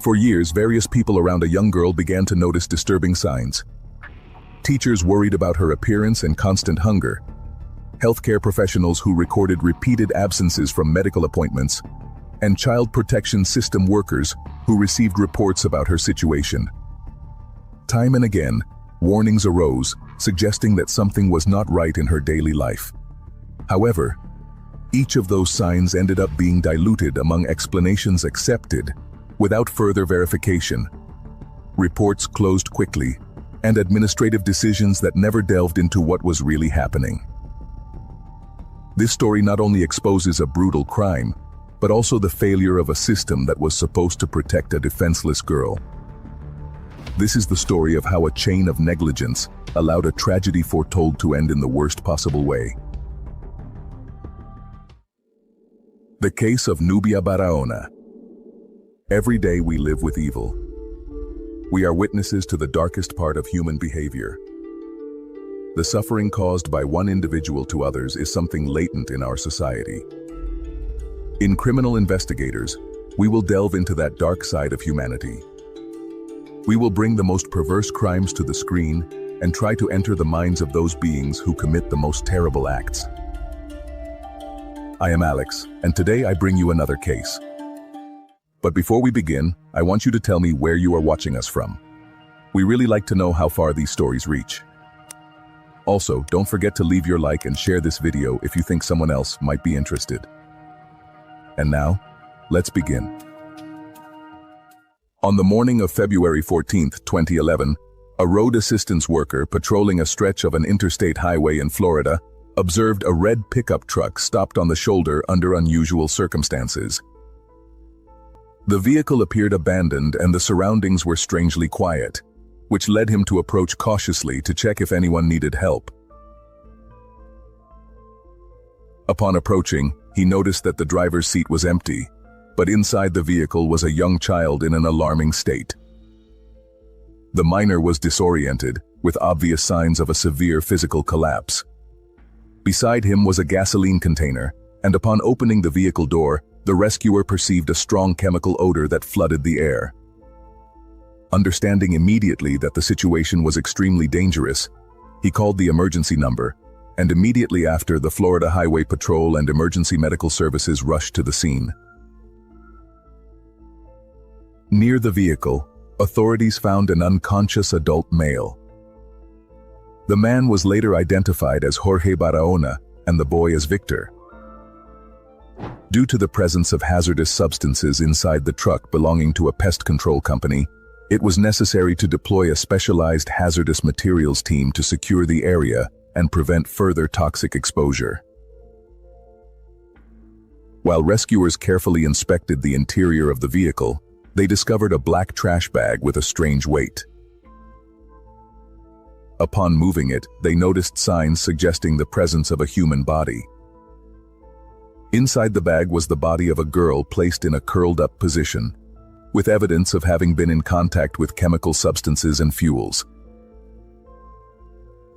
For years, various people around a young girl began to notice disturbing signs. Teachers worried about her appearance and constant hunger. Healthcare professionals who recorded repeated absences from medical appointments, and child protection system workers who received reports about her situation. Time and again, warnings arose, suggesting that something was not right in her daily life. However, each of those signs ended up being diluted among explanations accepted without further verification. Reports closed quickly, and administrative decisions that never delved into what was really happening. This story not only exposes a brutal crime, but also the failure of a system that was supposed to protect a defenseless girl. This is the story of how a chain of negligence allowed a tragedy foretold to end in the worst possible way. The case of Nubia Barahona. Every day we live with evil. We are witnesses to the darkest part of human behavior. The suffering caused by one individual to others is something latent in our society. In Criminal Investigators, we will delve into that dark side of humanity. We will bring the most perverse crimes to the screen and try to enter the minds of those beings who commit the most terrible acts. I am Alex, and today I bring you another case. But before we begin, I want you to tell me where you are watching us from. We really like to know how far these stories reach. Also, don't forget to leave your like and share this video if you think someone else might be interested. And now, let's begin. On the morning of February 14, 2011, a road assistance worker patrolling a stretch of an interstate highway in Florida observed a red pickup truck stopped on the shoulder under unusual circumstances. The vehicle appeared abandoned and the surroundings were strangely quiet, which led him to approach cautiously to check if anyone needed help. Upon approaching, he noticed that the driver's seat was empty, but inside the vehicle was a young child in an alarming state. The minor was disoriented, with obvious signs of a severe physical collapse. Beside him was a gasoline container, and upon opening the vehicle door, the rescuer perceived a strong chemical odor that flooded the air. Understanding immediately that the situation was extremely dangerous, he called the emergency number, and immediately after, the Florida Highway Patrol and emergency medical services rushed to the scene. Near the vehicle, authorities found an unconscious adult male. The man was later identified as Jorge Barahona and the boy as Victor. Due to the presence of hazardous substances inside the truck belonging to a pest control company, it was necessary to deploy a specialized hazardous materials team to secure the area and prevent further toxic exposure. While rescuers carefully inspected the interior of the vehicle, they discovered a black trash bag with a strange weight. Upon moving it, they noticed signs suggesting the presence of a human body. Inside the bag was the body of a girl placed in a curled-up position, with evidence of having been in contact with chemical substances and fuels.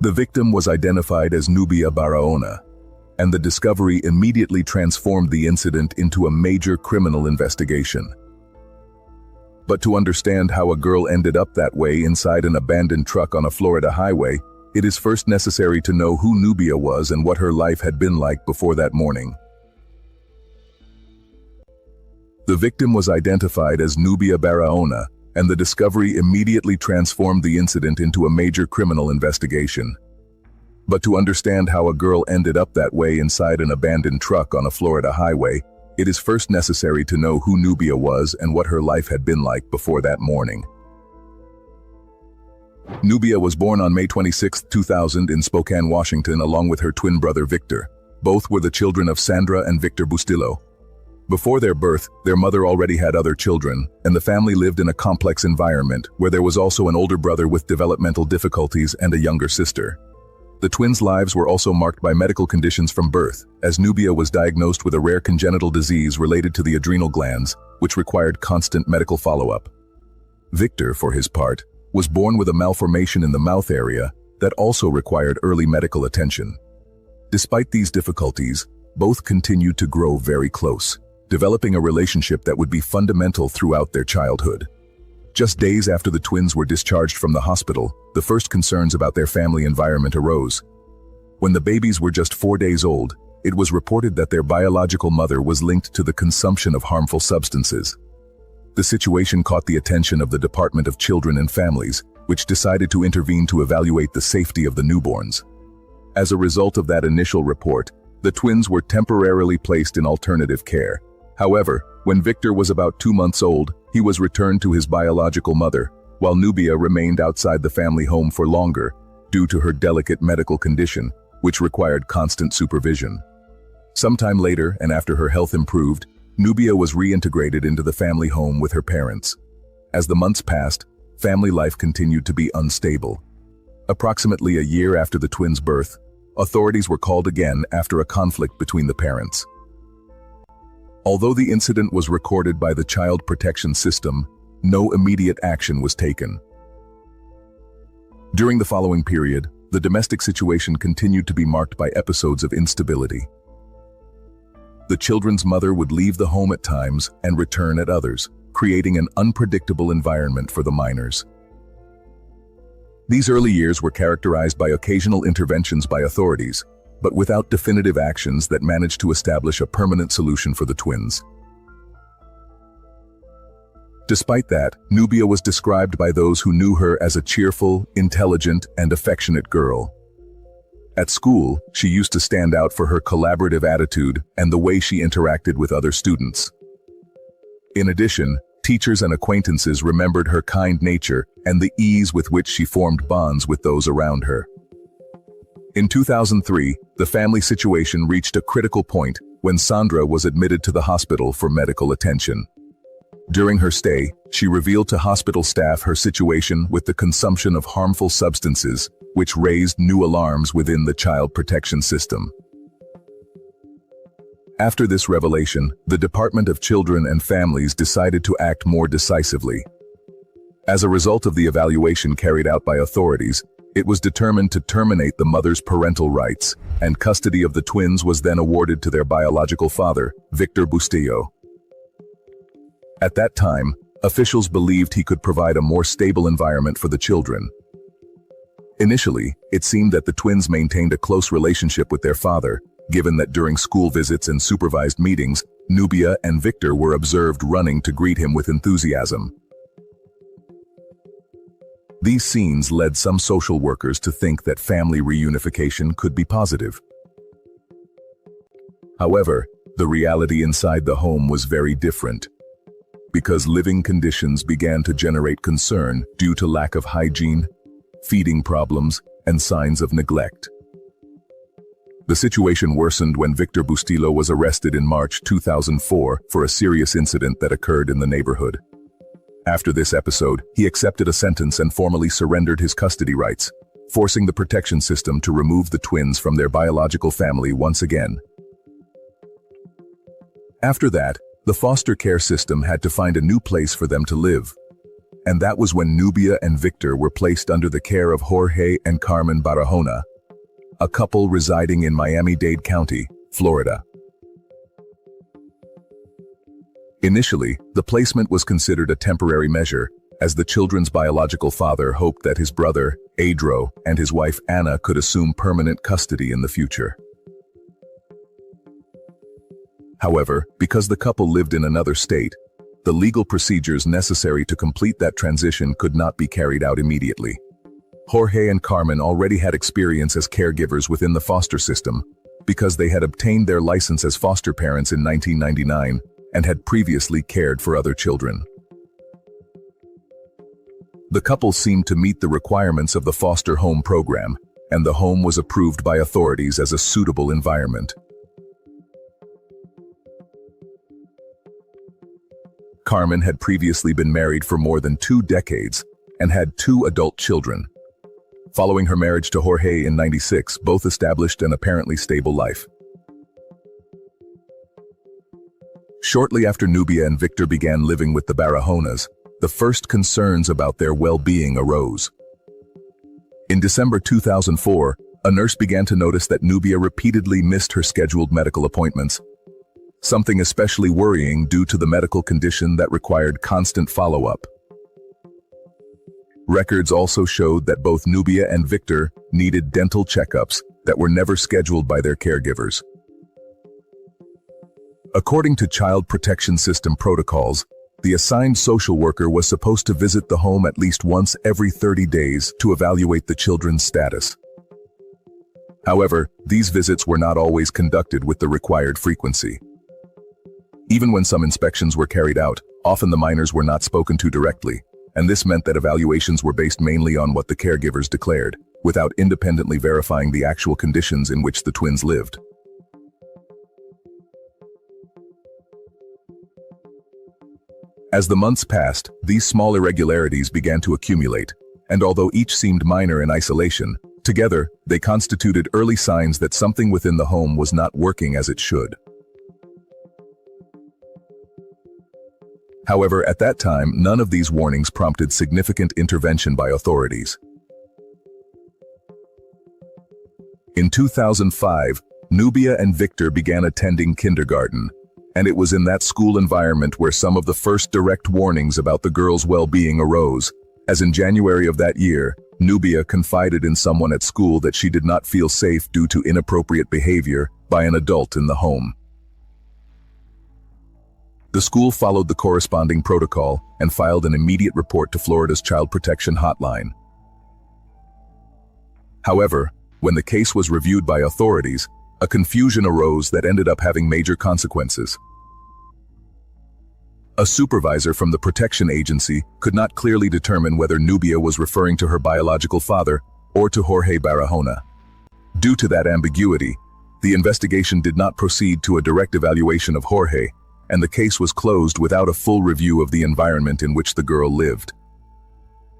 The victim was identified as Nubia Barahona, and the discovery immediately transformed the incident into a major criminal investigation. But to understand how a girl ended up that way inside an abandoned truck on a Florida highway, it is first necessary to know who Nubia was and what her life had been like before that morning. The victim was identified as Nubia Barahona, and the discovery immediately transformed the incident into a major criminal investigation. But to understand how a girl ended up that way inside an abandoned truck on a Florida highway, it is first necessary to know who Nubia was and what her life had been like before that morning. Nubia was born on May 26, 2000 in Spokane, Washington, along with her twin brother Victor. Both were the children of Sandra and Victor Bustillo. Before their birth, their mother already had other children, and the family lived in a complex environment where there was also an older brother with developmental difficulties and a younger sister. The twins' lives were also marked by medical conditions from birth, as Nubia was diagnosed with a rare congenital disease related to the adrenal glands, which required constant medical follow-up. Victor, for his part, was born with a malformation in the mouth area that also required early medical attention. Despite these difficulties, both continued to grow very close, developing a relationship that would be fundamental throughout their childhood. Just days after the twins were discharged from the hospital, the first concerns about their family environment arose. When the babies were just 4 days old, it was reported that their biological mother was linked to the consumption of harmful substances. The situation caught the attention of the Department of Children and Families, which decided to intervene to evaluate the safety of the newborns. As a result of that initial report, the twins were temporarily placed in alternative care. However, when Victor was about 2 months old, he was returned to his biological mother, while Nubia remained outside the family home for longer, due to her delicate medical condition, which required constant supervision. Sometime later, and after her health improved, Nubia was reintegrated into the family home with her parents. As the months passed, family life continued to be unstable. Approximately a year after the twins' birth, authorities were called again after a conflict between the parents. Although the incident was recorded by the Child Protection System, no immediate action was taken. During the following period, the domestic situation continued to be marked by episodes of instability. The children's mother would leave the home at times and return at others, creating an unpredictable environment for the minors. These early years were characterized by occasional interventions by authorities, but without definitive actions that managed to establish a permanent solution for the twins. Despite that, Nubia was described by those who knew her as a cheerful, intelligent, and affectionate girl. At school, she used to stand out for her collaborative attitude and the way she interacted with other students. In addition, teachers and acquaintances remembered her kind nature and the ease with which she formed bonds with those around her. In 2003, the family situation reached a critical point when Sandra was admitted to the hospital for medical attention. During her stay, she revealed to hospital staff her situation with the consumption of harmful substances, which raised new alarms within the child protection system. After this revelation, the Department of Children and Families decided to act more decisively. As a result of the evaluation carried out by authorities, it was determined to terminate the mother's parental rights, and custody of the twins was then awarded to their biological father, Victor Bustillo. At that time, officials believed he could provide a more stable environment for the children. Initially, it seemed that the twins maintained a close relationship with their father, given that during school visits and supervised meetings, Nubia and Victor were observed running to greet him with enthusiasm. These scenes led some social workers to think that family reunification could be positive. However, the reality inside the home was very different, because living conditions began to generate concern due to lack of hygiene, feeding problems, and signs of neglect. The situation worsened when Victor Bustillo was arrested in March 2004 for a serious incident that occurred in the neighborhood. After this episode, he accepted a sentence and formally surrendered his custody rights, forcing the protection system to remove the twins from their biological family once again. After that, the foster care system had to find a new place for them to live. And that was when Nubia and Victor were placed under the care of Jorge and Carmen Barahona, a couple residing in Miami-Dade County, Florida. Initially, the placement was considered a temporary measure, as the children's biological father hoped that his brother, Adro, and his wife Anna could assume permanent custody in the future. However, because the couple lived in another state, the legal procedures necessary to complete that transition could not be carried out immediately. Jorge and Carmen already had experience as caregivers within the foster system, because they had obtained their license as foster parents in 1999 and had previously cared for other children. The couple seemed to meet the requirements of the foster home program, and the home was approved by authorities as a suitable environment. Carmen had previously been married for more than 2 decades and had 2 adult children. Following her marriage to Jorge in '96, both established an apparently stable life. Shortly after Nubia and Victor began living with the Barahonas, the first concerns about their well-being arose. In December 2004, a nurse began to notice that Nubia repeatedly missed her scheduled medical appointments. something especially worrying due to the medical condition that required constant follow-up. Records also showed that both Nubia and Victor needed dental checkups that were never scheduled by their caregivers. According to Child Protection System protocols, the assigned social worker was supposed to visit the home at least once every 30 days to evaluate the children's status. However, these visits were not always conducted with the required frequency. Even when some inspections were carried out, often the minors were not spoken to directly, and this meant that evaluations were based mainly on what the caregivers declared, without independently verifying the actual conditions in which the twins lived. As the months passed, these small irregularities began to accumulate, and although each seemed minor in isolation, together they constituted early signs that something within the home was not working as it should. However, at that time, none of these warnings prompted significant intervention by authorities. In 2005, Nubia and Victor began attending kindergarten, and it was in that school environment where some of the first direct warnings about the girls' well-being arose, as in January of that year, Nubia confided in someone at school that she did not feel safe due to inappropriate behavior by an adult in the home. The school followed the corresponding protocol and filed an immediate report to Florida's Child Protection Hotline. However, when the case was reviewed by authorities, a confusion arose that ended up having major consequences. A supervisor from the protection agency could not clearly determine whether Nubia was referring to her biological father or to Jorge Barahona. Due to that ambiguity, the investigation did not proceed to a direct evaluation of Jorge, and the case was closed without a full review of the environment in which the girl lived.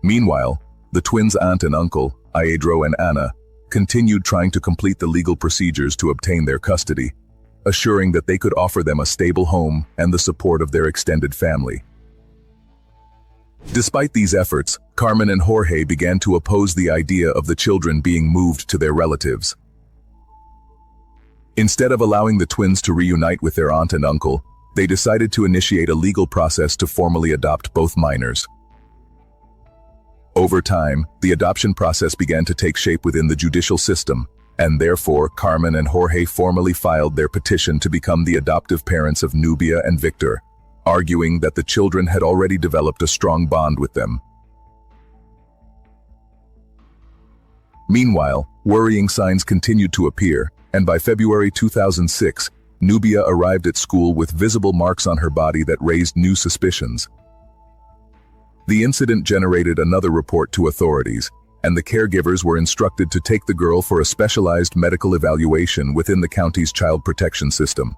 Meanwhile, the twins' aunt and uncle, Iedro and Ana, continued trying to complete the legal procedures to obtain their custody, assuring that they could offer them a stable home and the support of their extended family. Despite these efforts, Carmen and Jorge began to oppose the idea of the children being moved to their relatives. Instead of allowing the twins to reunite with their aunt and uncle, they decided to initiate a legal process to formally adopt both minors. Over time, the adoption process began to take shape within the judicial system, and therefore Carmen and Jorge formally filed their petition to become the adoptive parents of Nubia and Victor, arguing that the children had already developed a strong bond with them. Meanwhile, worrying signs continued to appear, and by February 2006, Nubia arrived at school with visible marks on her body that raised new suspicions. The incident generated another report to authorities, and the caregivers were instructed to take the girl for a specialized medical evaluation within the county's child protection system.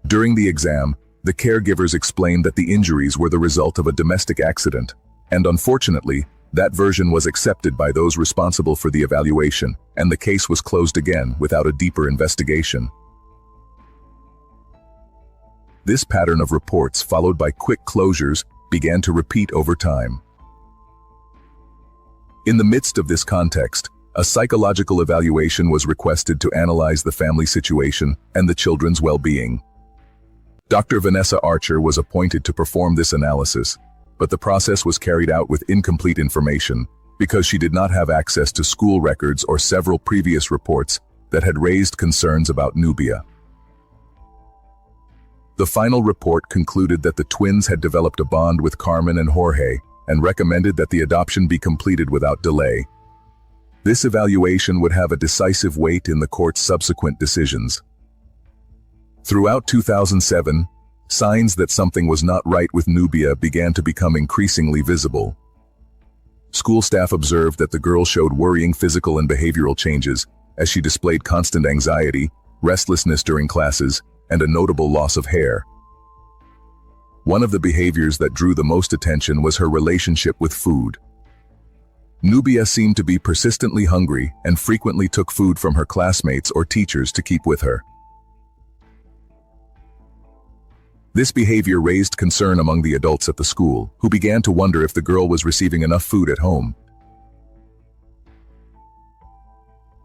During the exam, the caregivers explained that the injuries were the result of a domestic accident, and unfortunately, that version was accepted by those responsible for the evaluation, and the case was closed again without a deeper investigation. This pattern of reports, followed by quick closures, began to repeat over time. In the midst of this context, a psychological evaluation was requested to analyze the family situation and the children's well-being. Dr. Vanessa Archer was appointed to perform this analysis, but the process was carried out with incomplete information because she did not have access to school records or several previous reports that had raised concerns about Nubia. The final report concluded that the twins had developed a bond with Carmen and Jorge and recommended that the adoption be completed without delay. This evaluation would have a decisive weight in the court's subsequent decisions. Throughout 2007, signs that something was not right with Nubia began to become increasingly visible. School staff observed that the girl showed worrying physical and behavioral changes as she displayed constant anxiety, restlessness during classes, and a notable loss of hair. One of the behaviors that drew the most attention was her relationship with food. Nubia seemed to be persistently hungry and frequently took food from her classmates or teachers to keep with her. This behavior raised concern among the adults at the school, who began to wonder if the girl was receiving enough food at home.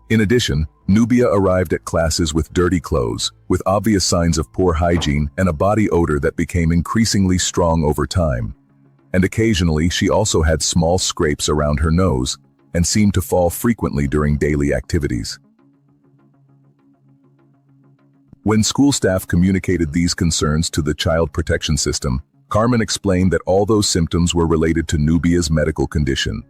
In addition, Nubia arrived at classes with dirty clothes, with obvious signs of poor hygiene and a body odor that became increasingly strong over time. And occasionally she also had small scrapes around her nose and seemed to fall frequently during daily activities. When school staff communicated these concerns to the child protection system, Carmen explained that all those symptoms were related to Nubia's medical condition.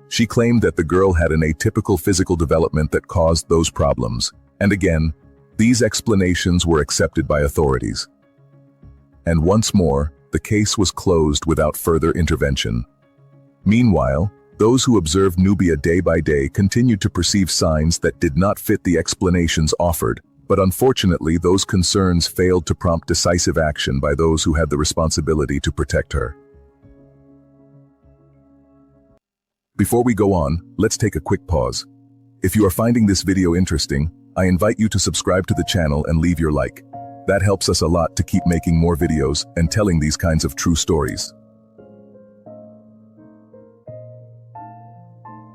She claimed that the girl had an atypical physical development that caused those problems, and again, these explanations were accepted by authorities. And once more, the case was closed without further intervention. Meanwhile, those who observed Nubia day by day continued to perceive signs that did not fit the explanations offered, but unfortunately those concerns failed to prompt decisive action by those who had the responsibility to protect her. Before we go on, let's take a quick pause. If you are finding this video interesting, I invite you to subscribe to the channel and leave your like. That helps us a lot to keep making more videos and telling these kinds of true stories.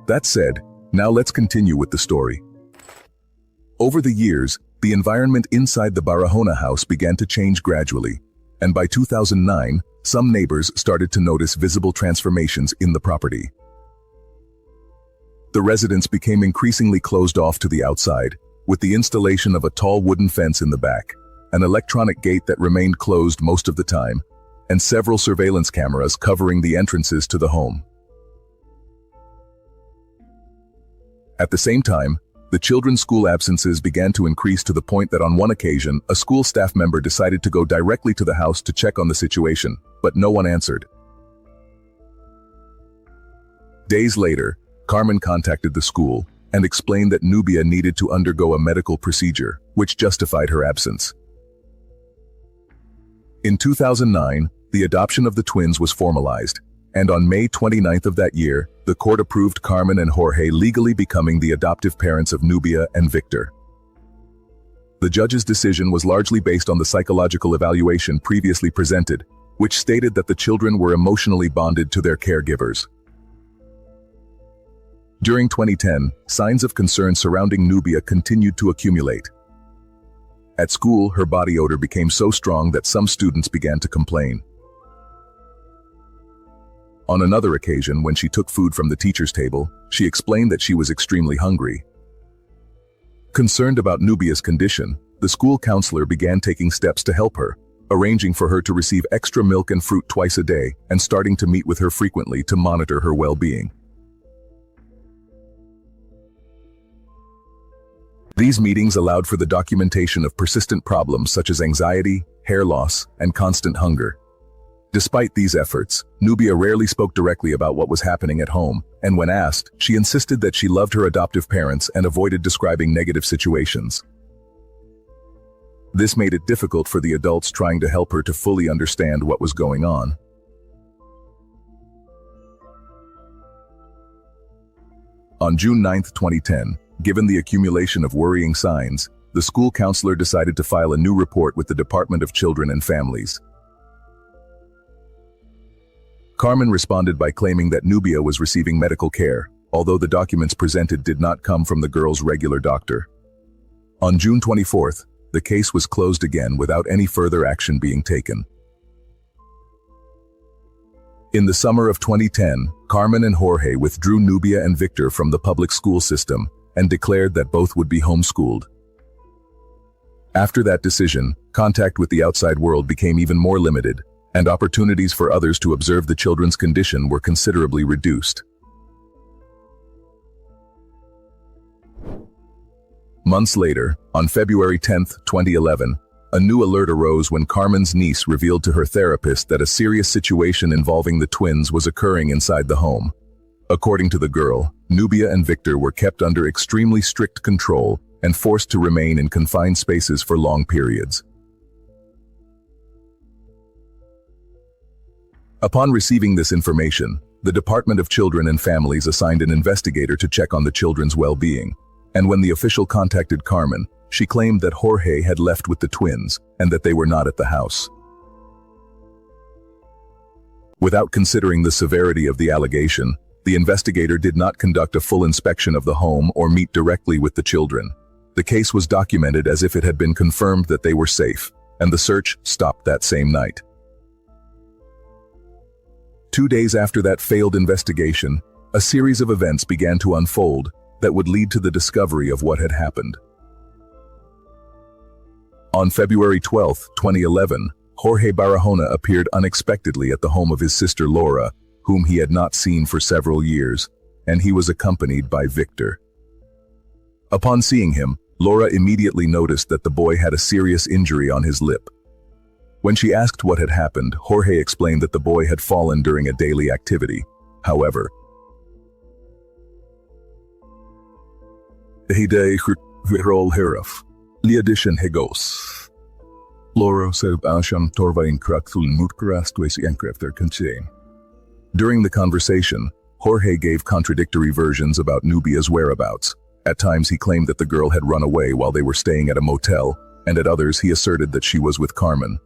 That said, now let's continue with the story. Over the years, the environment inside the Barahona house began to change gradually, and by 2009, some neighbors started to notice visible transformations in the property. The residence became increasingly closed off to the outside, with the installation of a tall wooden fence in the back, an electronic gate that remained closed most of the time, and several surveillance cameras covering the entrances to the home. At the same time, the children's school absences began to increase to the point that on one occasion, a school staff member decided to go directly to the house to check on the situation, but no one answered. Days later, Carmen contacted the school and explained that Nubia needed to undergo a medical procedure, which justified her absence. In 2009, the adoption of the twins was formalized, and on May 29th of that year, the court approved Carmen and Jorge legally becoming the adoptive parents of Nubia and Victor. The judge's decision was largely based on the psychological evaluation previously presented, which stated that the children were emotionally bonded to their caregivers. During 2010, signs of concern surrounding Nubia continued to accumulate. At school, her body odor became so strong that some students began to complain. On another occasion, when she took food from the teacher's table, she explained that she was extremely hungry. Concerned about Nubia's condition, the school counselor began taking steps to help her, arranging for her to receive extra milk and fruit twice a day and starting to meet with her frequently to monitor her well-being. These meetings allowed for the documentation of persistent problems such as anxiety, hair loss, and constant hunger. Despite these efforts, Nubia rarely spoke directly about what was happening at home, and when asked, she insisted that she loved her adoptive parents and avoided describing negative situations. This made it difficult for the adults trying to help her to fully understand what was going on. On June 9, 2010, given the accumulation of worrying signs, the school counselor decided to file a new report with the Department of Children and Families. Carmen responded by claiming that Nubia was receiving medical care, although the documents presented did not come from the girl's regular doctor. On June 24th, the case was closed again without any further action being taken. In the summer of 2010, Carmen and Jorge withdrew Nubia and Victor from the public school system and declared that both would be homeschooled. After that decision, contact with the outside world became even more limited, and opportunities for others to observe the children's condition were considerably reduced. Months later, on February 10, 2011, a new alert arose when Carmen's niece revealed to her therapist that a serious situation involving the twins was occurring inside the home. According to the girl, Nubia and Victor were kept under extremely strict control and forced to remain in confined spaces for long periods. Upon receiving this information, the Department of Children and Families assigned an investigator to check on the children's well-being, and when the official contacted Carmen, she claimed that Jorge had left with the twins and that they were not at the house. Without considering the severity of the allegation, The investigator did not conduct a full inspection of the home or meet directly with the children. The case was documented as if it had been confirmed that they were safe, and the search stopped that same night. 2 days after that failed investigation, a series of events began to unfold that would lead to the discovery of what had happened. On February 12, 2011, Jorge Barahona appeared unexpectedly at the home of his sister Laura, whom he had not seen for several years, and he was accompanied by Victor. Upon seeing him, Laura immediately noticed that the boy had a serious injury on his lip. When she asked what had happened, Jorge explained that the boy had fallen during a daily activity. However, during the conversation, Jorge gave contradictory versions about Nubia's whereabouts. At times he claimed that the girl had run away while they were staying at a motel, and at others he asserted that she was with Carmen.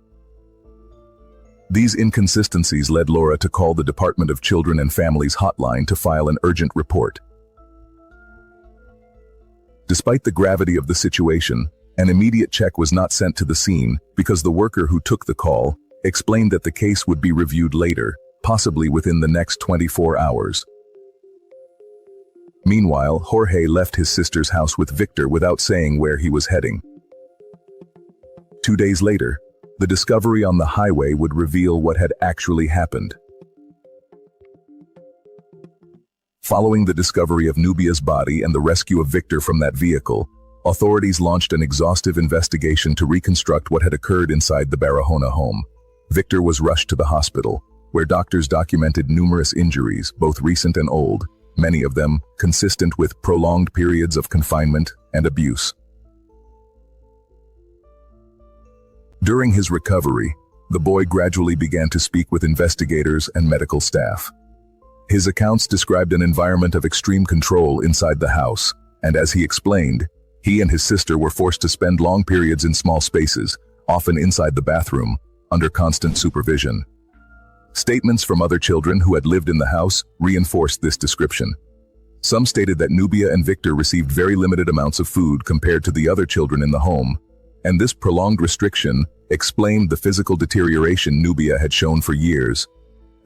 These inconsistencies led Laura to call the Department of Children and Families hotline to file an urgent report. Despite the gravity of the situation, an immediate check was not sent to the scene because the worker who took the call explained that the case would be reviewed later, possibly within the next 24 hours. Meanwhile, Jorge left his sister's house with Victor without saying where he was heading. 2 days later, the discovery on the highway would reveal what had actually happened. Following the discovery of Nubia's body and the rescue of Victor from that vehicle, authorities launched an exhaustive investigation to reconstruct what had occurred inside the Barahona home. Victor was rushed to the hospital, where doctors documented numerous injuries, both recent and old, many of them consistent with prolonged periods of confinement and abuse. During his recovery, the boy gradually began to speak with investigators and medical staff. His accounts described an environment of extreme control inside the house, and as he explained, he and his sister were forced to spend long periods in small spaces, often inside the bathroom, under constant supervision. Statements from other children who had lived in the house reinforced this description. Some stated that Nubia and Victor received very limited amounts of food compared to the other children in the home, and this prolonged restriction explained the physical deterioration Nubia had shown for years,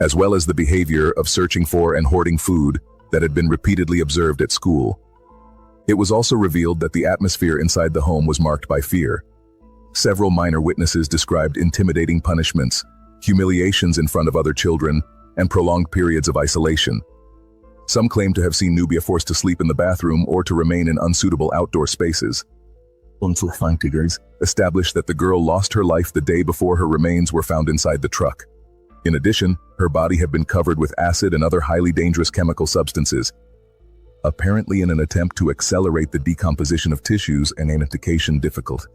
as well as the behavior of searching for and hoarding food that had been repeatedly observed at school. It was also revealed that the atmosphere inside the home was marked by fear. Several minor witnesses described intimidating punishments, humiliations in front of other children, and prolonged periods of isolation. Some claimed to have seen Nubia forced to sleep in the bathroom or to remain in unsuitable outdoor spaces. Unsolved figures established that the girl lost her life the day before her remains were found inside the truck. In addition, her body had been covered with acid and other highly dangerous chemical substances, apparently in an attempt to accelerate the decomposition of tissues and identification difficult.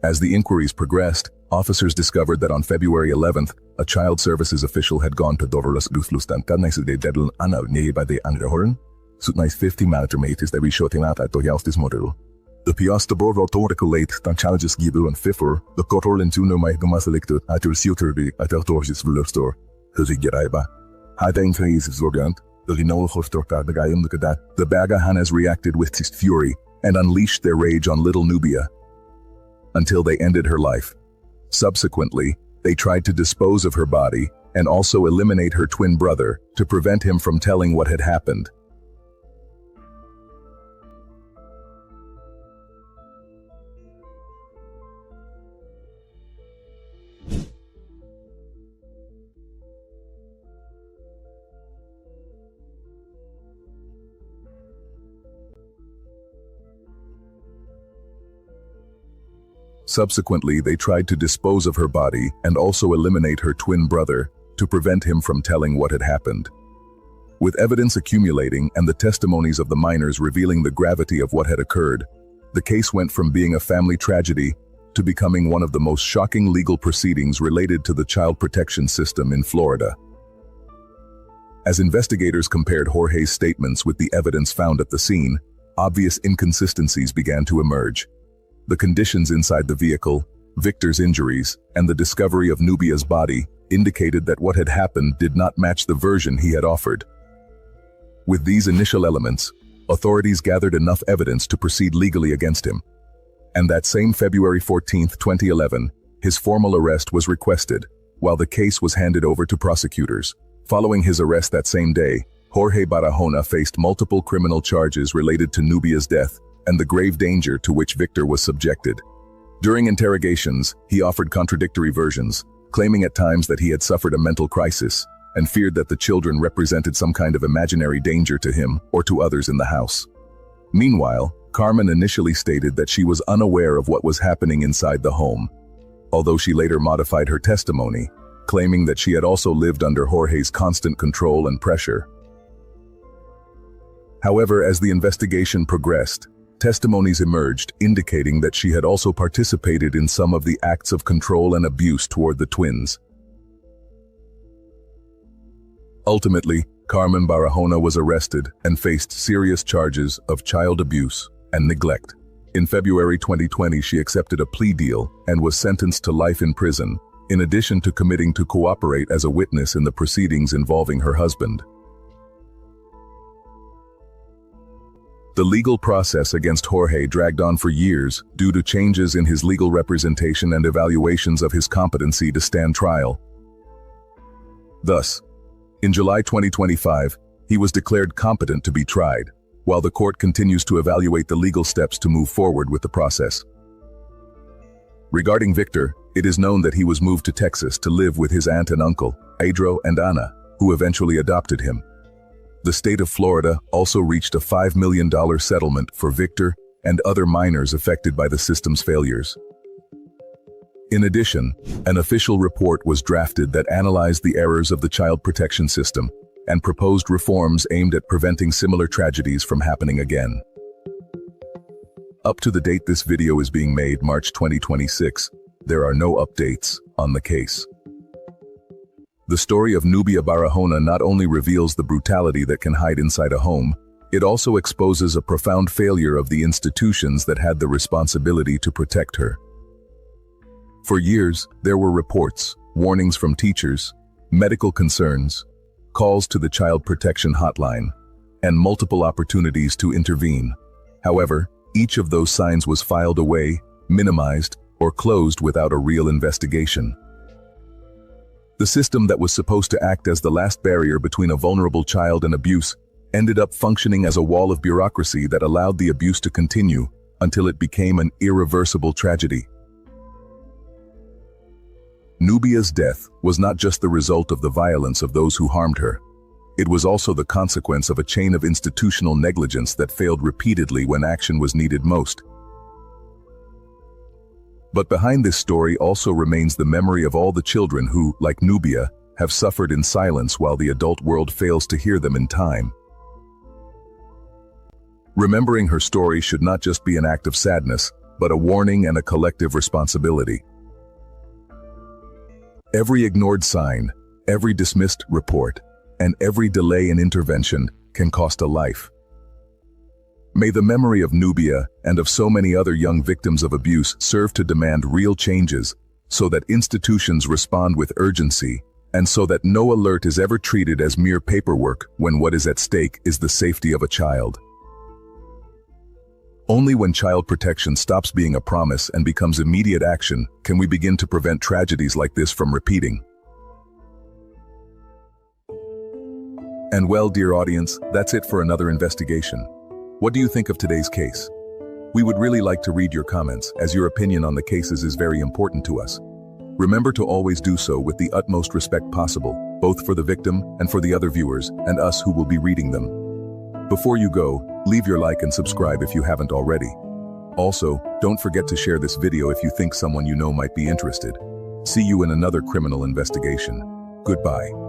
As the inquiries progressed, officers discovered that on February 11th, a child services official had gone to Doverlas Guslustan nearby the Anderhorn, Sutnais 50 meters that we shot him out at the Yaustis model. The Piasta Borval late than challenges Gibu and Fiffer, the Kotor and Tuno my Dumaselected at your suitor at the Torges Vlurstore, Huzigeraiba. Hadain Face is organt, the Linol Hostorka, the Gayum the Kadat. The Bagahanas reacted with his fury and unleashed their rage on little Nubia until they ended her life. Subsequently, they tried to dispose of her body and also eliminate her twin brother to prevent him from telling what had happened. Subsequently, they tried to dispose of her body and also eliminate her twin brother to prevent him from telling what had happened. With evidence accumulating and the testimonies of the minors revealing the gravity of what had occurred, the case went from being a family tragedy to becoming one of the most shocking legal proceedings related to the child protection system in Florida. As investigators compared Jorge's statements with the evidence found at the scene, obvious inconsistencies began to emerge. The conditions inside the vehicle, Victor's injuries, and the discovery of Nubia's body indicated that what had happened did not match the version he had offered. With these initial elements, authorities gathered enough evidence to proceed legally against him. And that same February 14, 2011, his formal arrest was requested, while the case was handed over to prosecutors. Following his arrest that same day, Jorge Barahona faced multiple criminal charges related to Nubia's death and the grave danger to which Victor was subjected. During interrogations, he offered contradictory versions, claiming at times that he had suffered a mental crisis and feared that the children represented some kind of imaginary danger to him or to others in the house. Meanwhile, Carmen initially stated that she was unaware of what was happening inside the home, although she later modified her testimony, claiming that she had also lived under Jorge's constant control and pressure. However, as the investigation progressed, testimonies emerged indicating that she had also participated in some of the acts of control and abuse toward the twins. Ultimately, Carmen Barahona was arrested and faced serious charges of child abuse and neglect. In February 2020, she accepted a plea deal and was sentenced to life in prison, in addition to committing to cooperate as a witness in the proceedings involving her husband. The legal process against Jorge dragged on for years due to changes in his legal representation and evaluations of his competency to stand trial. Thus, in July 2025, he was declared competent to be tried, while the court continues to evaluate the legal steps to move forward with the process. Regarding Victor, it is known that he was moved to Texas to live with his aunt and uncle, Adro and Ana, who eventually adopted him. The state of Florida also reached a $5 million settlement for Victor and other minors affected by the system's failures. In addition, an official report was drafted that analyzed the errors of the child protection system and proposed reforms aimed at preventing similar tragedies from happening again. Up to the date this video is being made, March 2026, there are no updates on the case. The story of Nubia Barahona not only reveals the brutality that can hide inside a home, it also exposes a profound failure of the institutions that had the responsibility to protect her. For years, there were reports, warnings from teachers, medical concerns, calls to the Child Protection Hotline, and multiple opportunities to intervene. However, each of those signs was filed away, minimized, or closed without a real investigation. The system that was supposed to act as the last barrier between a vulnerable child and abuse ended up functioning as a wall of bureaucracy that allowed the abuse to continue until it became an irreversible tragedy. Nubia's death was not just the result of the violence of those who harmed her. It was also the consequence of a chain of institutional negligence that failed repeatedly when action was needed most. But behind this story also remains the memory of all the children who, like Nubia, have suffered in silence while the adult world fails to hear them in time. Remembering her story should not just be an act of sadness, but a warning and a collective responsibility. Every ignored sign, every dismissed report, and every delay in intervention can cost a life. May the memory of Nubia and of so many other young victims of abuse serve to demand real changes so that institutions respond with urgency and so that no alert is ever treated as mere paperwork when what is at stake is the safety of a child. Only when child protection stops being a promise and becomes immediate action can we begin to prevent tragedies like this from repeating. And well, dear audience, that's it for another investigation. What do you think of today's case? We would really like to read your comments, as your opinion on the cases is very important to us. Remember to always do so with the utmost respect possible, both for the victim and for the other viewers and us who will be reading them. Before you go, leave your like and subscribe if you haven't already. Also, don't forget to share this video if you think someone you know might be interested. See you in another criminal investigation. Goodbye.